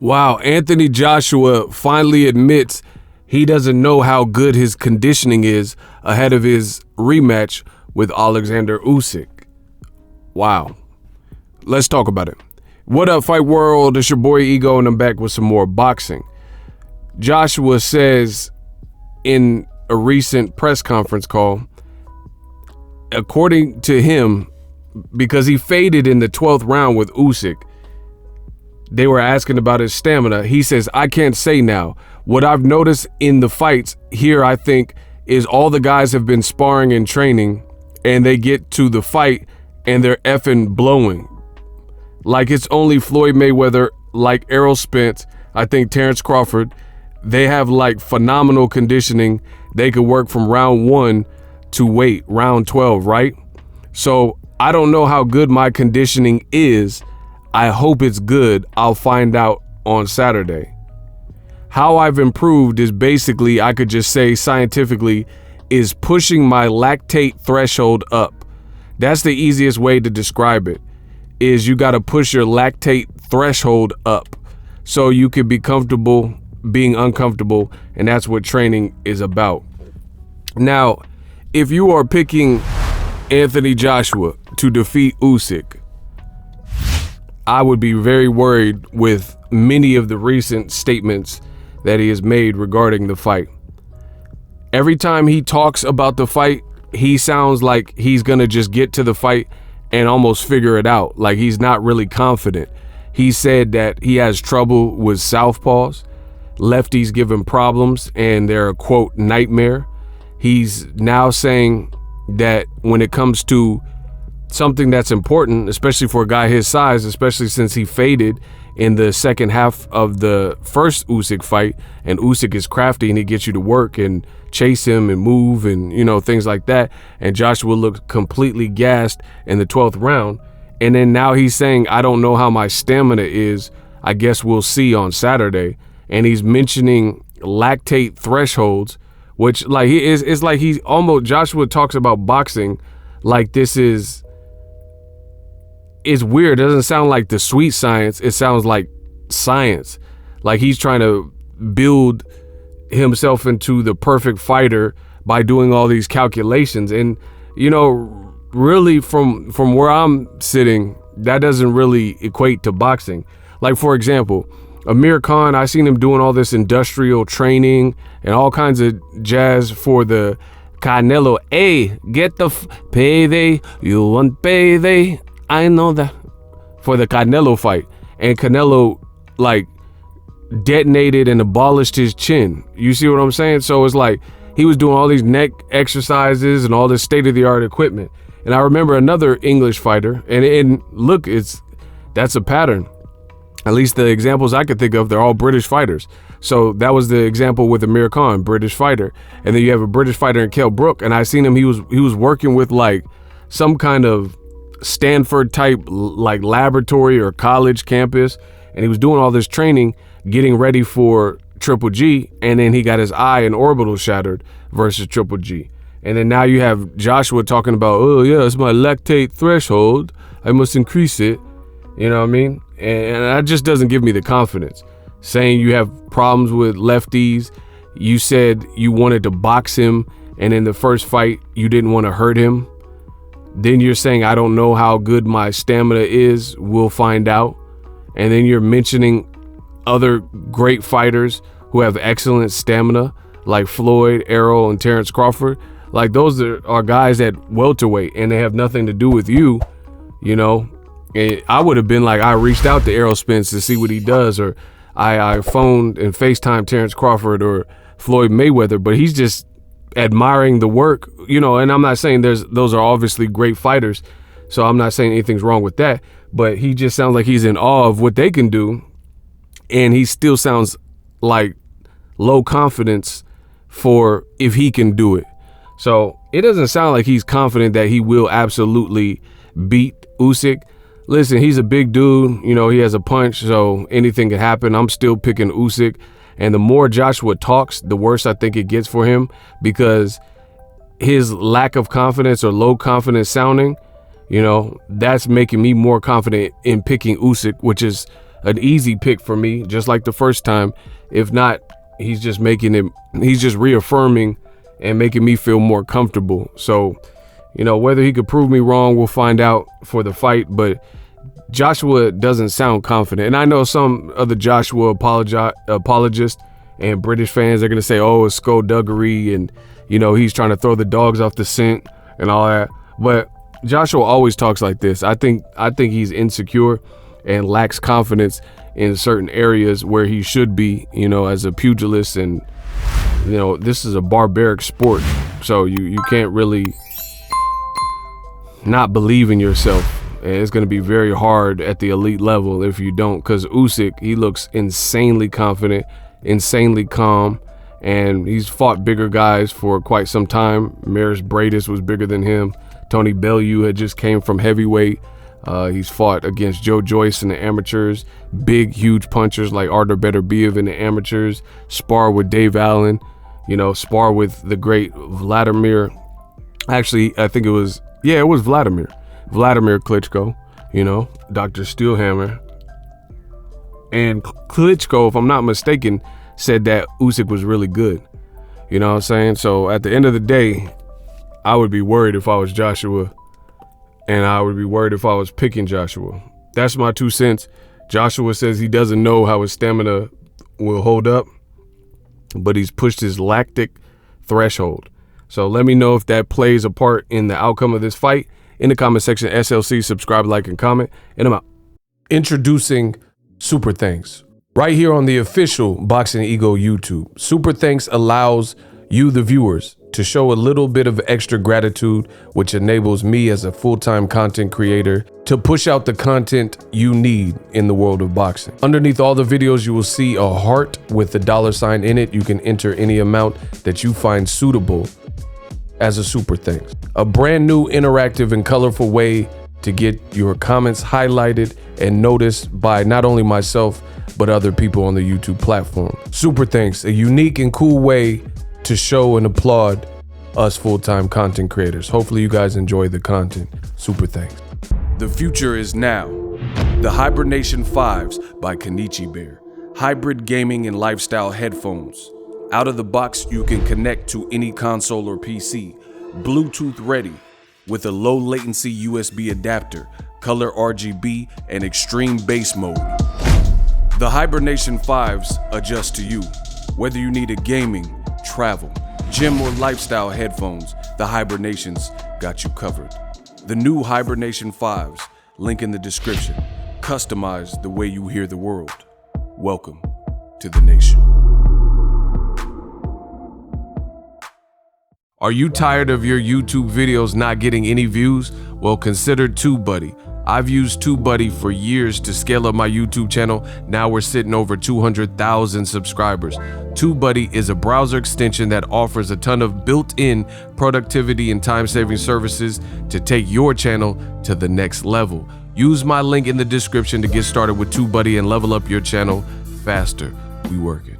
Wow, Anthony Joshua finally admits he doesn't know how good his conditioning is ahead of his rematch with Alexander Usyk. Wow. Let's talk about it. What up, Fight World? It's your boy Ego, and I'm back with some more boxing. Joshua says in a recent press conference call, according to him, because he faded in the 12th round with Usyk, they were asking about his stamina. He says, I can't say now. What I've noticed in the fights here, I think, is all the guys have been sparring and training, and they get to the fight and they're effing blowing. Like it's only Floyd Mayweather, like Errol Spence, I think Terrence Crawford. They have like phenomenal conditioning. They could work from round 1 to round 12, right? So I don't know how good my conditioning is. I hope it's good. I'll find out on Saturday. How I've improved is basically, I could just say scientifically, is pushing my lactate threshold up. That's the easiest way to describe it, is you got to push your lactate threshold up so you can be comfortable being uncomfortable, and that's what training is about. Now, if you are picking Anthony Joshua to defeat Usyk, I would be very worried with many of the recent statements that he has made regarding the fight. Every time he talks about the fight, he sounds like he's gonna just get to the fight and almost figure it out. Like he's not really confident. He said that he has trouble with southpaws. Lefties give him problems and they're a quote nightmare. He's now saying that when it comes to something that's important, especially for a guy his size, especially since he faded in the second half of the first Usyk fight, and Usyk is crafty and he gets you to work and chase him and move and, you know, things like that. And Joshua looked completely gassed in the 12th round. And then now he's saying, I don't know how my stamina is. I guess we'll see on Saturday. And he's mentioning lactate thresholds, which like it's like he's almost, Joshua talks about boxing like this is, it's weird. It doesn't sound like the sweet science. It sounds like science. Like he's trying to build himself into the perfect fighter by doing all these calculations. And, you know, really from where I'm sitting, that doesn't really equate to boxing. Like, for example, Amir Khan, I seen him doing all this industrial training and all kinds of jazz for the Canelo. Hey, get the payday. You want payday? I know that. For the Canelo fight. And Canelo, like, detonated and abolished his chin. You see what I'm saying? So it's like he was doing all these neck exercises and all this state-of-the-art equipment. And I remember another English fighter, and look, that's a pattern. At least the examples I could think of, they're all British fighters. So that was the example with Amir Khan, British fighter. And then you have a British fighter in Kell Brook, and I seen him, he was working with like some kind of Stanford type like laboratory or college campus, and he was doing all this training, getting ready for Triple G, and then he got his eye and orbital shattered versus Triple G. And then now you have Joshua talking about, oh yeah, it's my lactate threshold, I must increase it. You know what I mean? And that just doesn't give me the confidence. Saying you have problems with lefties, you said you wanted to box him, and in the first fight you didn't want to hurt him. Then you're saying, I don't know how good my stamina is, we'll find out. And then you're mentioning other great fighters who have excellent stamina, like Floyd, Errol, and Terrence Crawford. Like those are guys at welterweight, and they have nothing to do with you, you know. And I would have been like, I reached out to Errol Spence to see what he does, or I phoned and FaceTimed Terrence Crawford or Floyd Mayweather, but he's just admiring the work, you know. And I'm not saying those are obviously great fighters, so I'm not saying anything's wrong with that, but he just sounds like he's in awe of what they can do, and he still sounds like low confidence for if he can do it. So it doesn't sound like he's confident that he will absolutely beat Usyk. Listen, he's a big dude, you know, he has a punch, so anything can happen. I'm still picking Usyk. And the more Joshua talks, the worse I think it gets for him, because his lack of confidence or low confidence sounding, you know, that's making me more confident in picking Usyk, which is an easy pick for me, just like the first time. If not, he's just reaffirming and making me feel more comfortable. So, you know, whether he could prove me wrong, we'll find out for the fight. But Joshua doesn't sound confident. And I know some of the Joshua apologists and British fans are going to say, oh, it's skullduggery and, you know, he's trying to throw the dogs off the scent and all that. But Joshua always talks like this. I think he's insecure and lacks confidence in certain areas where he should be, you know, as a pugilist. And, you know, this is a barbaric sport. So you can't really not believe in yourself. And it's going to be very hard at the elite level if you don't, because Usyk, he looks insanely confident, insanely calm, and he's fought bigger guys for quite some time. Maris Bradis was bigger than him. Tony Bellew had just came from heavyweight. He's fought against Joe Joyce in the amateurs, big, huge punchers like Artur Beterbiev in the amateurs, spar with Dave Allen, you know, spar with the great Vladimir. Actually, I think it was Vladimir Klitschko, you know, Dr. Steelhammer. And Klitschko, if I'm not mistaken, said that Usyk was really good. You know what I'm saying? So at the end of the day, I would be worried if I was Joshua, and I would be worried if I was picking Joshua. That's my 2 cents. Joshua says he doesn't know how his stamina will hold up, but he's pushed his lactic threshold. So let me know if that plays a part in the outcome of this fight. In the comment section, SLC, subscribe, like, and comment, and I'm out. Introducing Super Thanks. Right here on the official Boxing Ego YouTube. Super Thanks allows you, the viewers, to show a little bit of extra gratitude, which enables me as a full-time content creator to push out the content you need in the world of boxing. Underneath all the videos, you will see a heart with the $sign in it. You can enter any amount that you find suitable as a super thanks. A brand new, interactive, and colorful way to get your comments highlighted and noticed by not only myself, but other people on the YouTube platform. Super thanks, a unique and cool way to show and applaud us full-time content creators. Hopefully you guys enjoy the content. Super thanks. The future is now. The Hibernation 5s by Kenichi Bear. Hybrid gaming and lifestyle headphones. Out of the box, you can connect to any console or PC. Bluetooth ready with a low latency USB adapter, color RGB, and extreme bass mode. The Hibernation 5s adjust to you. Whether you need a gaming, travel, gym, or lifestyle headphones, the Hibernations got you covered. The new Hibernation 5s, link in the description. Customize the way you hear the world. Welcome to the nation. Are you tired of your YouTube videos not getting any views? Well, consider TubeBuddy. I've used TubeBuddy for years to scale up my YouTube channel. Now we're sitting over 200,000 subscribers. TubeBuddy is a browser extension that offers a ton of built-in productivity and time-saving services to take your channel to the next level. Use my link in the description to get started with TubeBuddy and level up your channel faster. We working.